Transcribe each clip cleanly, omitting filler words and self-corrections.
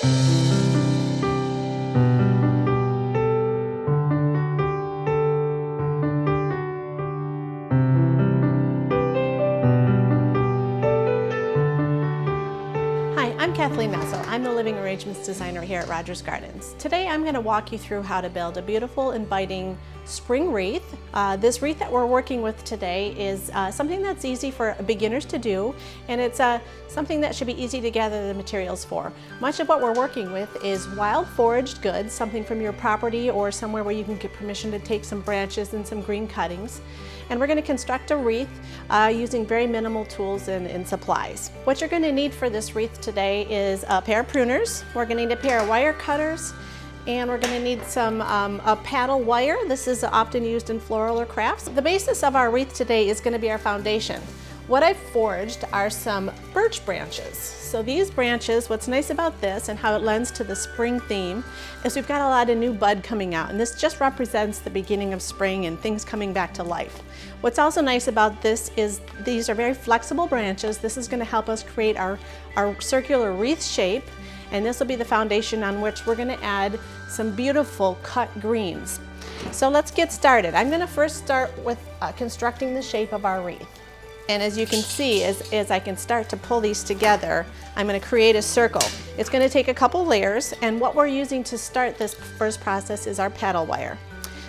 Hi, I'm Kathleen. I'm the living arrangements designer here at Rogers Gardens. Today I'm going to walk you through how to build a beautiful, inviting spring wreath. This wreath that we're working with today is something that's easy for beginners to do, and it's something that should be easy to gather the materials for. Much of what we're working with is wild foraged goods, something from your property or somewhere where you can get permission to take some branches and some green cuttings. And we're going to construct a wreath using very minimal tools and supplies. What you're going to need for this wreath today is a pair of pruners. We're going to need a pair of wire cutters, and we're going to need some a paddle wire. This is often used in floral or crafts. The basis of our wreath today is going to be our foundation. What I've forged are some birch branches. So these branches, what's nice about this and how it lends to the spring theme is we've got a lot of new bud coming out, and this just represents the beginning of spring and things coming back to life. What's also nice about this is these are very flexible branches. This is going to help us create our circular wreath shape, and this will be the foundation on which we're going to add some beautiful cut greens. So let's get started. I'm going to first start with constructing the shape of our wreath. And as you can see, as I can start to pull these together, I'm going to create a circle. It's going to take a couple layers, and what we're using to start this first process is our paddle wire.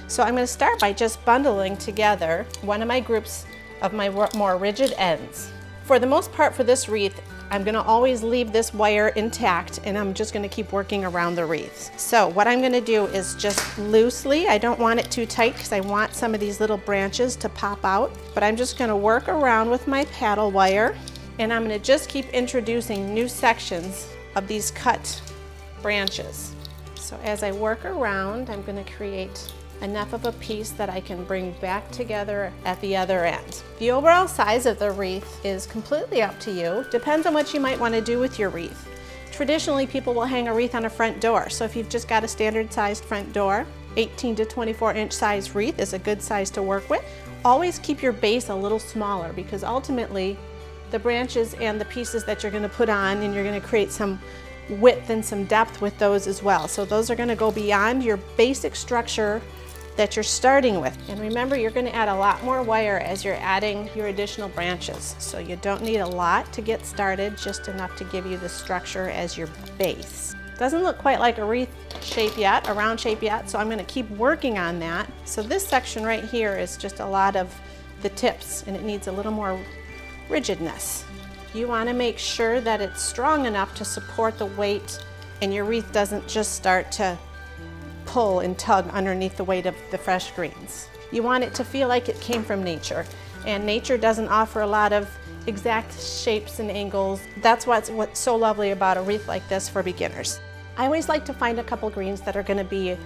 So I'm going to start by just bundling together one of my groups of my more rigid ends. For the most part for this wreath, I'm going to always leave this wire intact, and I'm just going to keep working around the wreath. So what I'm going to do is just loosely, I don't want it too tight because I want some of these little branches to pop out, but I'm just going to work around with my paddle wire, and I'm going to just keep introducing new sections of these cut branches. So as I work around, I'm going to create enough of a piece that I can bring back together at the other end. The overall size of the wreath is completely up to you. Depends on what you might want to do with your wreath. Traditionally, people will hang a wreath on a front door. So if you've just got a standard sized front door, 18 to 24 inch size wreath is a good size to work with. Always keep your base a little smaller, because ultimately the branches and the pieces that you're going to put on, and you're going to create some width and some depth with those as well. So those are going to go beyond your basic structure that you're starting with. And remember, you're going to add a lot more wire as you're adding your additional branches. So you don't need a lot to get started, just enough to give you the structure as your base. Doesn't look quite like a wreath shape yet, a round shape yet, so I'm going to keep working on that. So this section right here is just a lot of the tips, and it needs a little more rigidness. You want to make sure that it's strong enough to support the weight, and your wreath doesn't just start to pull and tug underneath the weight of the fresh greens. You want it to feel like it came from nature, and nature doesn't offer a lot of exact shapes and angles. That's what's so lovely about a wreath like this for beginners. I always like to find a couple greens that are going to be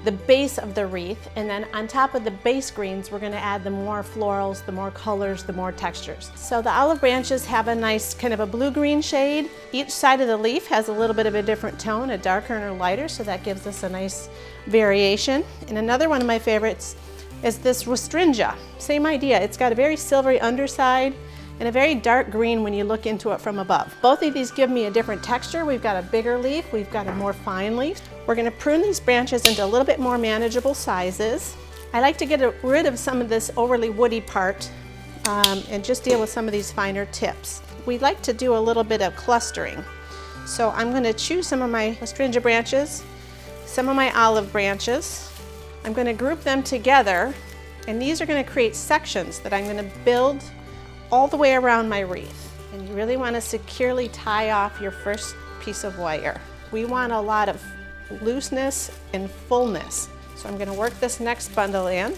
the base of the wreath, and then on top of the base greens we're going to add the more florals, the more colors, the more textures. So the olive branches have a nice kind of a blue-green shade. Each side of the leaf has a little bit of a different tone, a darker and a lighter, so that gives us a nice variation. And another one of my favorites is this Restringia. Same idea, it's got a very silvery underside and a very dark green when you look into it from above. Both of these give me a different texture. We've got a bigger leaf, we've got a more fine leaf. We're going to prune these branches into a little bit more manageable sizes. I like to get rid of some of this overly woody part and just deal with some of these finer tips. We like to do a little bit of clustering. So I'm going to choose some of my Restringia branches, some of my olive branches. I'm going to group them together, and these are going to create sections that I'm going to build all the way around my wreath. And you really want to securely tie off your first piece of wire. We want a lot of looseness and fullness. So I'm going to work this next bundle in.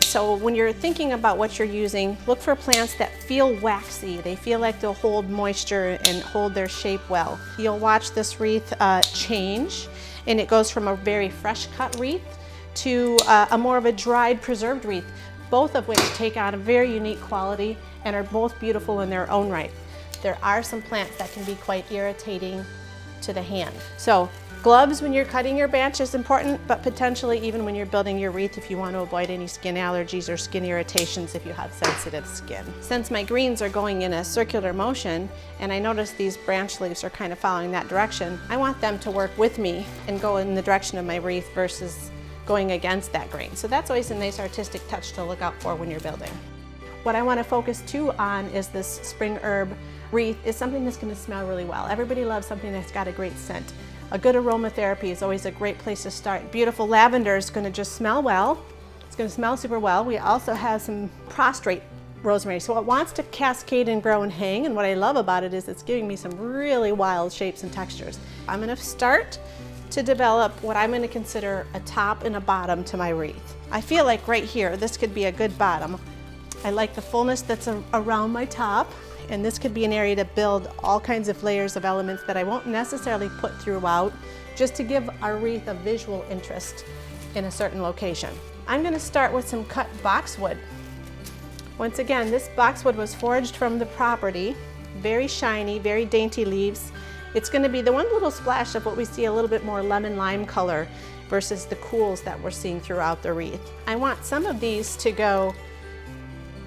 So when you're thinking about what you're using, look for plants that feel waxy. They feel like they'll hold moisture and hold their shape well. You'll watch this wreath change, and it goes from a very fresh cut wreath to a more of a dried preserved wreath, both of which take on a very unique quality and are both beautiful in their own right. There are some plants that can be quite irritating to the hand. So Gloves when you're cutting your branch is important, but potentially even when you're building your wreath if you want to avoid any skin allergies or skin irritations if you have sensitive skin. Since my greens are going in a circular motion, and I notice these branch leaves are kind of following that direction, I want them to work with me and go in the direction of my wreath versus going against that grain. So that's always a nice artistic touch to look out for when you're building. What I want to focus too on is this spring herb wreath is something that's going to smell really well. Everybody loves something that's got a great scent. A good aromatherapy is always a great place to start. Beautiful lavender is going to just smell well. It's going to smell super well. We also have some prostrate rosemary. So it wants to cascade and grow and hang, and what I love about it is it's giving me some really wild shapes and textures. I'm going to start to develop what I'm going to consider a top and a bottom to my wreath. I feel like right here, this could be a good bottom. I like the fullness that's around my top, and this could be an area to build all kinds of layers of elements that I won't necessarily put throughout, just to give our wreath a visual interest in a certain location. I'm going to start with some cut boxwood. Once again, this boxwood was foraged from the property, very shiny, very dainty leaves. It's going to be the one little splash of what we see a little bit more lemon lime color versus the cools that we're seeing throughout the wreath. I want some of these to go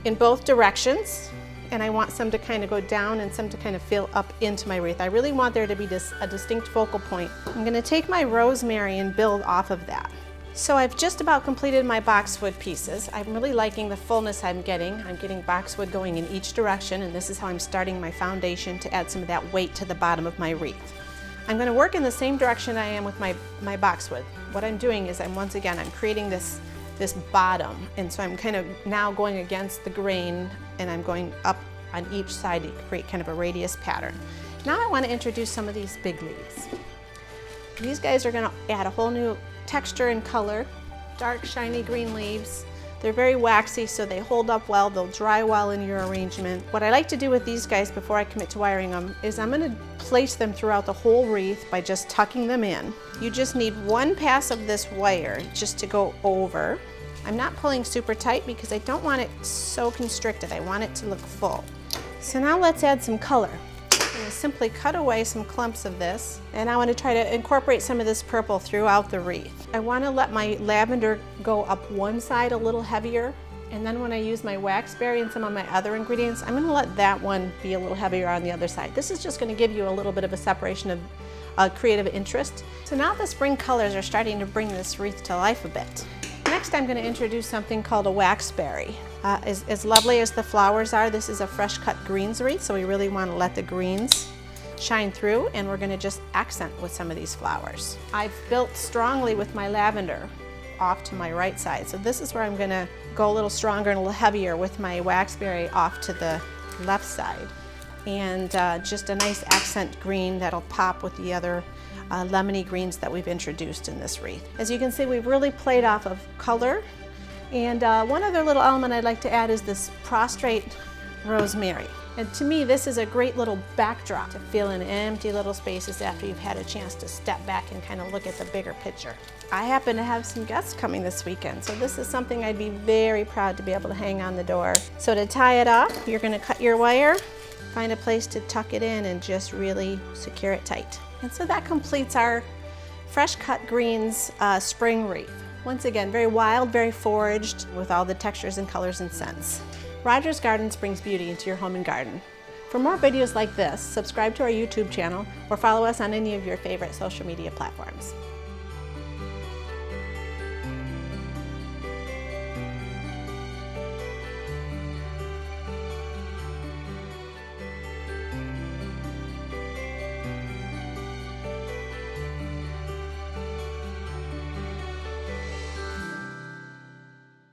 in both directions, and I want some to kind of go down and some to kind of fill up into my wreath. I really want there to be a distinct focal point. I'm going to take my rosemary and build off of that. So I've just about completed my boxwood pieces. I'm really liking the fullness I'm getting. I'm getting boxwood going in each direction, and this is how I'm starting my foundation to add some of that weight to the bottom of my wreath. I'm going to work in the same direction I am with my boxwood. What I'm doing is I'm creating this bottom, and so I'm kind of now going against the grain, and I'm going up on each side to create kind of a radius pattern. Now I want to introduce some of these big leaves. These guys are going to add a whole new texture and color. Dark, shiny green leaves. They're very waxy, so they hold up well. They'll dry well in your arrangement. What I like to do with these guys before I commit to wiring them is I'm going to place them throughout the whole wreath by just tucking them in. You just need one pass of this wire just to go over. I'm not pulling super tight because I don't want it so constricted. I want it to look full. So now let's add some color. I'm going to simply cut away some clumps of this, and I want to try to incorporate some of this purple throughout the wreath. I want to let my lavender go up one side a little heavier, and then when I use my waxberry and some of my other ingredients, I'm going to let that one be a little heavier on the other side. This is just going to give you a little bit of a separation of creative interest. So now the spring colors are starting to bring this wreath to life a bit. Next, I'm going to introduce something called a waxberry. As lovely as the flowers are, this is a fresh cut greens wreath, so we really want to let the greens shine through, and we're going to just accent with some of these flowers. I've built strongly with my lavender off to my right side, so this is where I'm going to go a little stronger and a little heavier with my waxberry off to the left side, and just a nice accent green that'll pop with the other lemony greens that we've introduced in this wreath. As you can see, we've really played off of color. And one other little element I'd like to add is this prostrate rosemary. And to me, this is a great little backdrop to fill in empty little spaces after you've had a chance to step back and kind of look at the bigger picture. I happen to have some guests coming this weekend, so this is something I'd be very proud to be able to hang on the door. So to tie it up, you're going to cut your wire, find a place to tuck it in, and just really secure it tight. And so that completes our fresh cut greens spring wreath. Once again, very wild, very foraged, with all the textures and colors and scents. Rogers Gardens brings beauty into your home and garden. For more videos like this, subscribe to our YouTube channel or follow us on any of your favorite social media platforms.